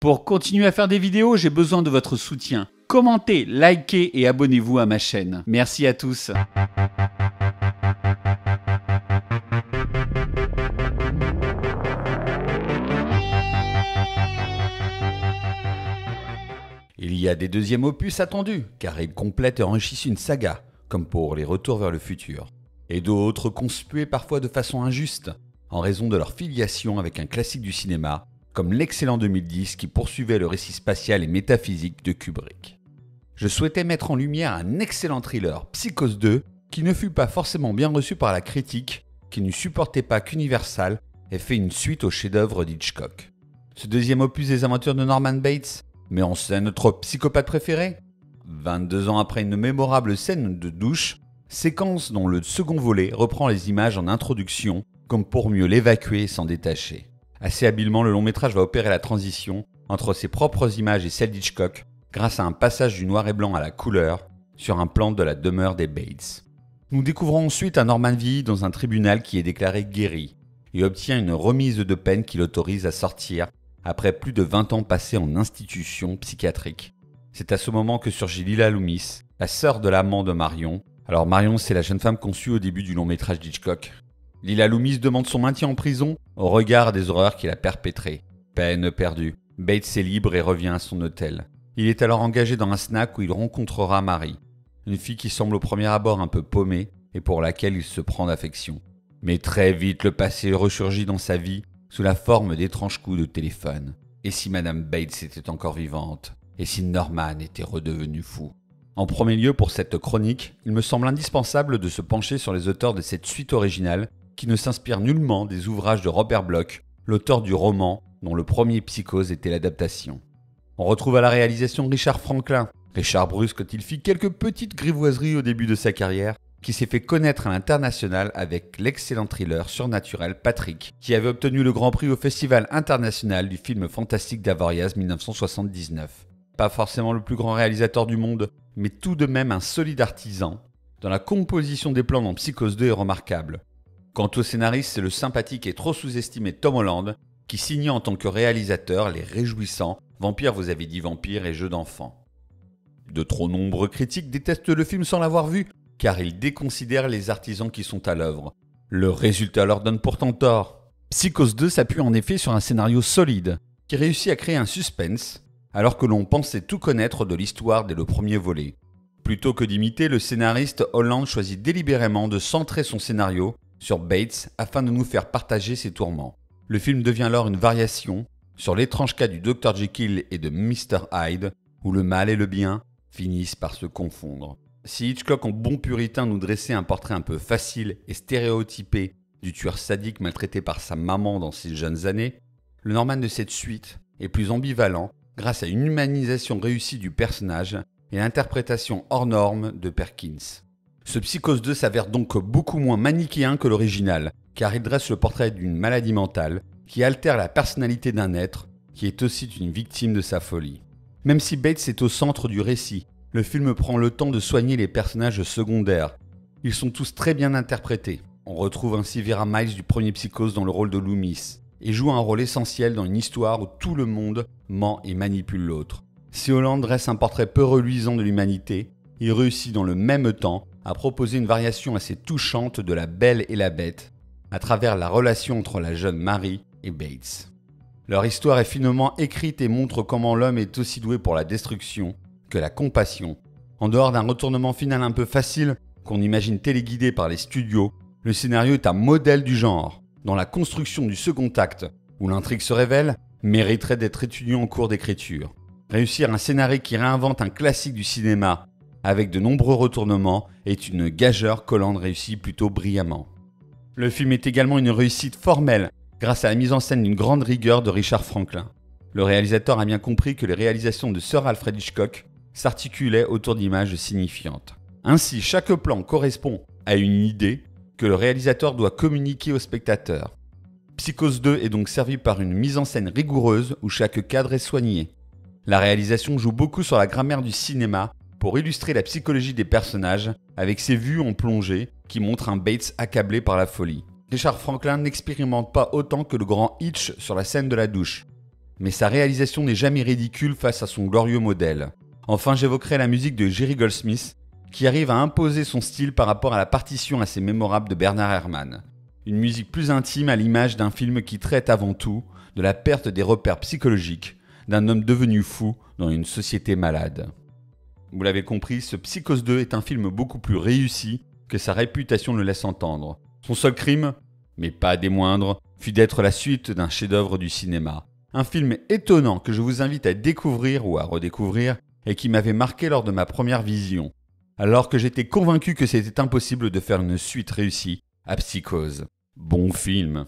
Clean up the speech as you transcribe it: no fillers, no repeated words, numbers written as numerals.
Pour continuer à faire des vidéos, j'ai besoin de votre soutien. Commentez, likez et abonnez-vous à ma chaîne. Merci à tous. Il y a des deuxièmes opus attendus, car ils complètent et enrichissent une saga, comme pour les Retours vers le futur. Et d'autres conspués parfois de façon injuste, en raison de leur filiation avec un classique du cinéma, comme l'excellent 2010 qui poursuivait le récit spatial et métaphysique de Kubrick. Je souhaitais mettre en lumière un excellent thriller, Psychose 2, qui ne fut pas forcément bien reçu par la critique, qui ne supportait pas qu'Universal ait fait une suite au chef-d'œuvre d'Hitchcock. Ce deuxième opus des aventures de Norman Bates met en scène notre psychopathe préféré. 22 ans après une mémorable scène de douche, séquence dont le second volet reprend les images en introduction, comme pour mieux l'évacuer et s'en détacher. Assez habilement, le long métrage va opérer la transition entre ses propres images et celles d'Hitchcock grâce à un passage du noir et blanc à la couleur sur un plan de la demeure des Bates. Nous découvrons ensuite un Norman vieilli dans un tribunal qui est déclaré guéri et obtient une remise de peine qui l'autorise à sortir après plus de 20 ans passés en institution psychiatrique. C'est à ce moment que surgit Lila Loomis, la sœur de l'amant de Marion. Alors Marion, c'est la jeune femme conçue au début du long métrage d'Hitchcock. Lila Loomis demande son maintien en prison au regard des horreurs qu'il a perpétrées. Peine perdue. Bates est libre et revient à son hôtel. Il est alors engagé dans un snack où il rencontrera Marie, une fille qui semble au premier abord un peu paumée et pour laquelle il se prend d'affection. Mais très vite, le passé ressurgit dans sa vie sous la forme d'étranges coups de téléphone. Et si Madame Bates était encore vivante? Et si Norman était redevenu fou? En premier lieu, pour cette chronique, il me semble indispensable de se pencher sur les auteurs de cette suite originale qui ne s'inspire nullement des ouvrages de Robert Bloch, l'auteur du roman dont le premier Psychose était l'adaptation. On retrouve à la réalisation Richard Franklin. Richard Bruce, quand il fit quelques petites grivoiseries au début de sa carrière, qui s'est fait connaître à l'international avec l'excellent thriller surnaturel Patrick, qui avait obtenu le Grand Prix au Festival international du film fantastique d'Avoriaz 1979. Pas forcément le plus grand réalisateur du monde, mais tout de même un solide artisan, dont la composition des plans dans Psychose 2 est remarquable. Quant au scénariste, c'est le sympathique et trop sous-estimé Tom Holland, qui signait en tant que réalisateur les réjouissants Vampire vous avez dit vampire et Jeux d'enfants. De trop nombreux critiques détestent le film sans l'avoir vu, car ils déconsidèrent les artisans qui sont à l'œuvre. Le résultat leur donne pourtant tort. Psychose 2 s'appuie en effet sur un scénario solide, qui réussit à créer un suspense, alors que l'on pensait tout connaître de l'histoire dès le premier volet. Plutôt que d'imiter, le scénariste Holland choisit délibérément de centrer son scénario sur Bates afin de nous faire partager ses tourments. Le film devient alors une variation sur l'étrange cas du Dr Jekyll et de Mr Hyde, où le mal et le bien finissent par se confondre. Si Hitchcock en bon puritain nous dressait un portrait un peu facile et stéréotypé du tueur sadique maltraité par sa maman dans ses jeunes années, le Norman de cette suite est plus ambivalent grâce à une humanisation réussie du personnage et l'interprétation hors norme de Perkins. Ce Psychose 2 s'avère donc beaucoup moins manichéen que l'original, car il dresse le portrait d'une maladie mentale qui altère la personnalité d'un être qui est aussi une victime de sa folie. Même si Bates est au centre du récit, le film prend le temps de soigner les personnages secondaires. Ils sont tous très bien interprétés. On retrouve ainsi Vera Miles du premier Psychose dans le rôle de Loomis, et joue un rôle essentiel dans une histoire où tout le monde ment et manipule l'autre. Si Holland dresse un portrait peu reluisant de l'humanité, il réussit dans le même temps à proposer une variation assez touchante de la Belle et la Bête, à travers la relation entre la jeune Marie et Bates. Leur histoire est finement écrite et montre comment l'homme est aussi doué pour la destruction que la compassion. En dehors d'un retournement final un peu facile, qu'on imagine téléguidé par les studios, le scénario est un modèle du genre. Dans la construction du second acte, où l'intrigue se révèle, mériterait d'être étudié en cours d'écriture. Réussir un scénario qui réinvente un classique du cinéma, avec de nombreux retournements, est une gageure qu'Holland réussit plutôt brillamment. Le film est également une réussite formelle, grâce à la mise en scène d'une grande rigueur de Richard Franklin. Le réalisateur a bien compris que les réalisations de Sir Alfred Hitchcock s'articulaient autour d'images signifiantes. Ainsi, chaque plan correspond à une idée que le réalisateur doit communiquer au spectateur. Psychose 2 est donc servi par une mise en scène rigoureuse où chaque cadre est soigné. La réalisation joue beaucoup sur la grammaire du cinéma pour illustrer la psychologie des personnages avec ses vues en plongée qui montrent un Bates accablé par la folie. Richard Franklin n'expérimente pas autant que le grand Hitch sur la scène de la douche. mais sa réalisation n'est jamais ridicule face à son glorieux modèle. Enfin, j'évoquerai la musique de Jerry Goldsmith, qui arrive à imposer son style par rapport à la partition assez mémorable de Bernard Herrmann. Une musique plus intime à l'image d'un film qui traite avant tout de la perte des repères psychologiques d'un homme devenu fou dans une société malade. Vous l'avez compris, ce Psychose 2 est un film beaucoup plus réussi que sa réputation le laisse entendre. Son seul crime, mais pas des moindres, fut d'être la suite d'un chef-d'œuvre du cinéma. Un film étonnant que je vous invite à découvrir ou à redécouvrir et qui m'avait marqué lors de ma première vision, alors que j'étais convaincu que c'était impossible de faire une suite réussie à Psychose. Bon film.